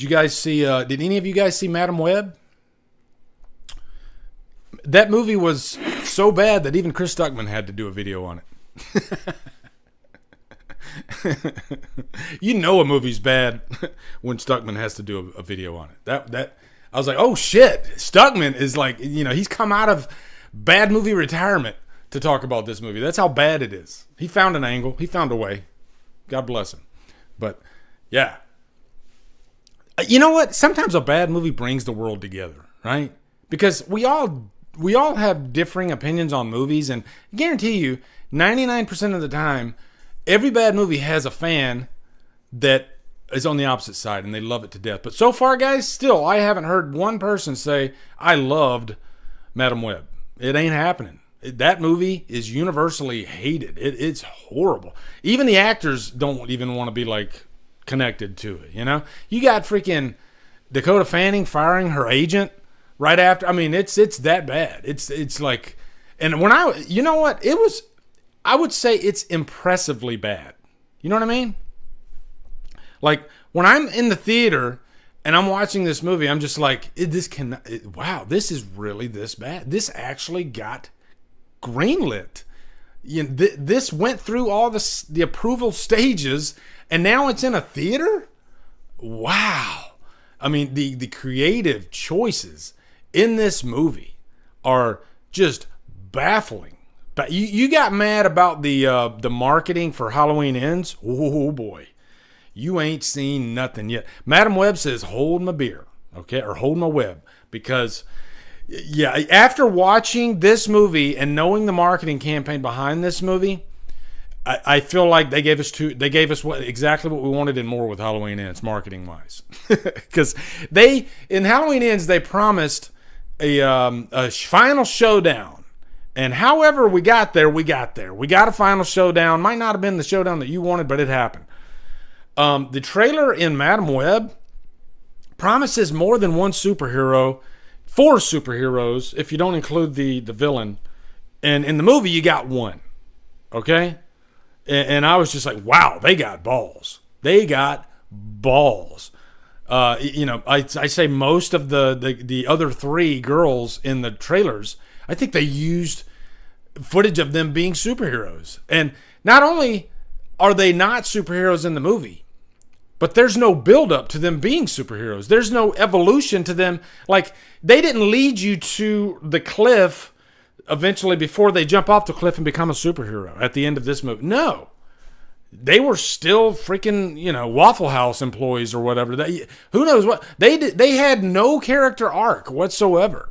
you guys see? Did any of you guys see Madam Web? That movie was so bad that even Chris Stuckman had to do a video on it. You know a movie's bad when Stuckman has to do a video on it. That I was like, oh shit, Stuckman is like, he's come out of bad movie retirement to talk about this movie. That's how bad it is. He found an angle. He found a way. God bless him. But yeah, you know what? Sometimes a bad movie brings the world together, right? Because we all have differing opinions on movies, and I guarantee you, 99% of the time, every bad movie has a fan that is on the opposite side, and they love it to death. But so far, guys, still, I haven't heard one person say, I loved Madam Web. It ain't happening. That movie is universally hated. It's horrible. Even the actors don't even want to be, like, connected to it, You got freaking Dakota Fanning firing her agent right after. I mean, it's that bad. It's like, and when you know what? I would say it's impressively bad. You know what I mean? Like, when I'm in the theater and I'm watching this movie, I'm just like, wow, this is really this bad. This actually got greenlit. This went through all the approval stages, and now it's in a theater? Wow. I mean, the creative choices in this movie are just baffling. But you got mad about the marketing for Halloween Ends? Oh boy, you ain't seen nothing yet. Madam Web says, "Hold my beer," okay, or hold my web, because yeah, after watching this movie and knowing the marketing campaign behind this movie, I feel like they gave us exactly what we wanted and more with Halloween Ends, marketing wise, because in Halloween Ends they promised a final showdown. And however we got there, we got a final showdown. Might not have been the showdown that you wanted, but it happened. The trailer in Madam Web promises more than one superhero, 4 superheroes, if you don't include the villain. And in the movie, you got one. Okay? And I was just like, wow, they got balls. They got balls. I say most of the other 3 girls in the trailers, I think they used footage of them being superheroes. And not only are they not superheroes in the movie, but there's no build-up to them being superheroes. There's no evolution to them. Like, they didn't lead you to the cliff eventually before they jump off the cliff and become a superhero at the end of this movie. No. They were still freaking, Waffle House employees or whatever. Who knows what? They had no character arc whatsoever.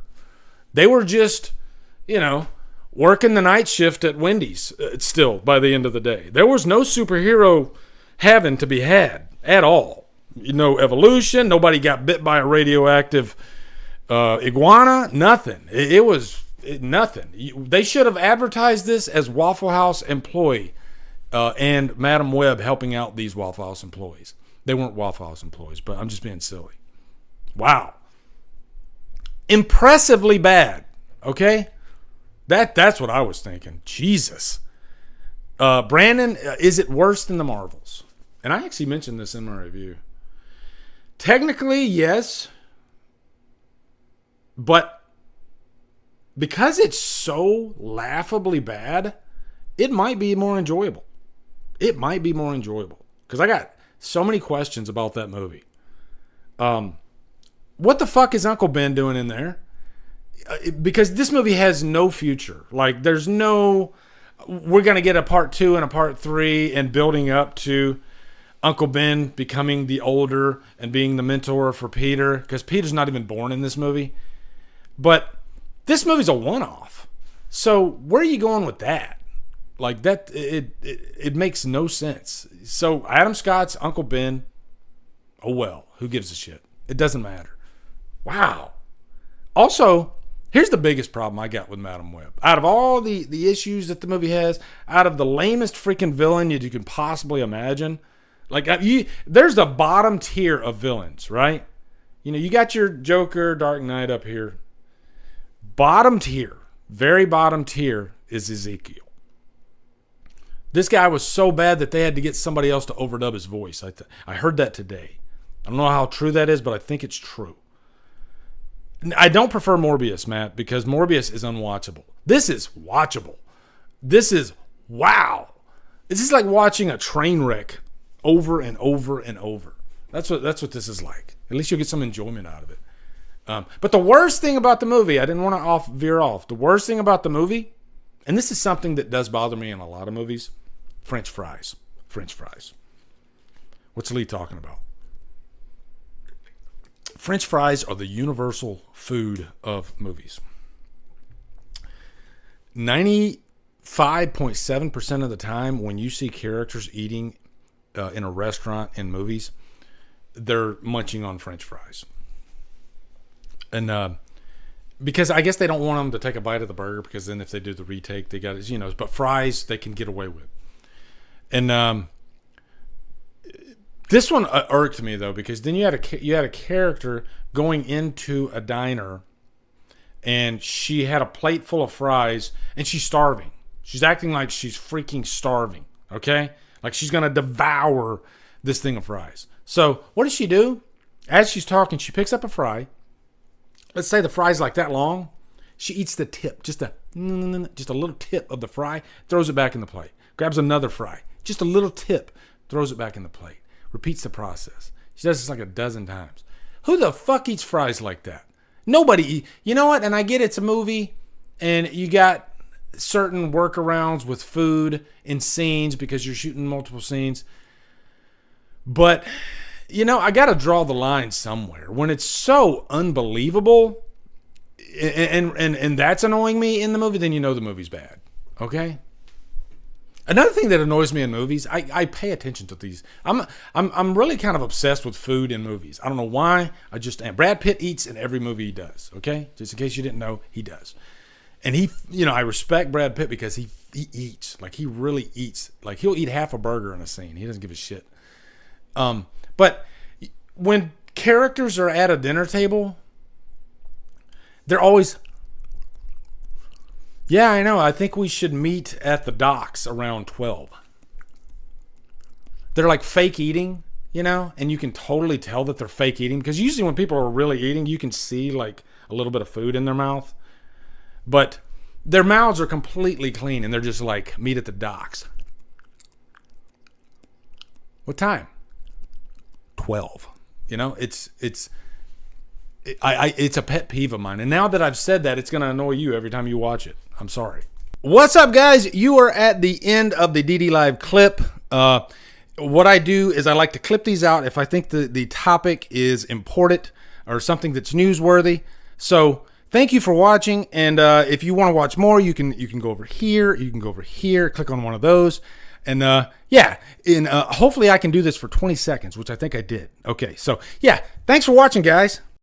They were just, working the night shift at Wendy's still by the end of the day. There was no superhero heaven to be had at all. No evolution. Nobody got bit by a radioactive iguana. Nothing. It was nothing. They should have advertised this as Waffle House employee and Madam Web helping out these Waffle House employees. They weren't Waffle House employees, but I'm just being silly. Wow. Impressively bad. Okay? That's what I was thinking. Jesus. Brandon, is it worse than the Marvels? And I actually mentioned this in my review. Technically, yes. But because it's so laughably bad, it might be more enjoyable. It might be more enjoyable. Because I got so many questions about that movie. What the fuck is Uncle Ben doing in there? Because this movie has no future. Like, there's no... We're going to get a part 2 and a part 3 and building up to Uncle Ben becoming the older and being the mentor for Peter. Because Peter's not even born in this movie. But this movie's a one-off. So where are you going with that? Like, that, it makes no sense. So Adam Scott's Uncle Ben, oh well, who gives a shit? It doesn't matter. Wow. Also, here's the biggest problem I got with Madam Web. Out of all the issues that the movie has, out of the lamest freaking villain you can possibly imagine, like, there's the bottom tier of villains, right? You got your Joker, Dark Knight up here. Bottom tier, very bottom tier is Ezekiel. This guy was so bad that they had to get somebody else to overdub his voice. I heard that today. I don't know how true that is, but I think it's true. I don't prefer Morbius, Matt, because Morbius is unwatchable. This is watchable. This is wow. This is like watching a train wreck over and over and over. That's what this is like. At least you'll get some enjoyment out of it. But the worst thing about the movie, I didn't want to veer off. The worst thing about the movie, and this is something that does bother me in a lot of movies, French fries. French fries. What's Lee talking about? French fries are the universal food of movies. 95.7% of the time when you see characters eating in a restaurant in movies, they're munching on French fries. And because I guess they don't want them to take a bite of the burger, because then if they do the retake, they got it, but fries they can get away with. And this one irked me though, because then you had a character going into a diner, and she had a plate full of fries, and she's starving. She's acting like she's freaking starving. Okay, like she's gonna devour this thing of fries. So what does she do? As she's talking, she picks up a fry. Let's say the fry's like that long. She eats the tip, just a little tip of the fry, throws it back in the plate. Grabs another fry, just a little tip, throws it back in the plate. Repeats the process. She does this like a dozen times. Who the fuck eats fries like that? Nobody. You know what? And I get it's a movie, and you got certain workarounds with food in scenes because you're shooting multiple scenes. But, I got to draw the line somewhere. When it's so unbelievable, and that's annoying me in the movie, then the movie's bad. Okay? Another thing that annoys me in movies, I pay attention to these. I'm really kind of obsessed with food in movies. I don't know why. I just am. Brad Pitt eats in every movie he does. Okay, just in case you didn't know, he does. And I respect Brad Pitt because he eats. Like, he really eats. Like, he'll eat half a burger in a scene. He doesn't give a shit. But when characters are at a dinner table, they're always, yeah, I know. I think we should meet at the docks around 12. They're like fake eating, and you can totally tell that they're fake eating, because usually when people are really eating, you can see like a little bit of food in their mouth, but their mouths are completely clean, and they're just like, meet at the docks. What time? 12. It's a pet peeve of mine. And now that I've said that, it's going to annoy you every time you watch it. I'm sorry. What's up, guys? You are at the end of the DDLive clip. What I do is I like to clip these out if I think the topic is important or something that's newsworthy. So thank you for watching. And if you want to watch more, you can go over here. You can go over here. Click on one of those. And hopefully I can do this for 20 seconds, which I think I did. Okay, so yeah, thanks for watching, guys.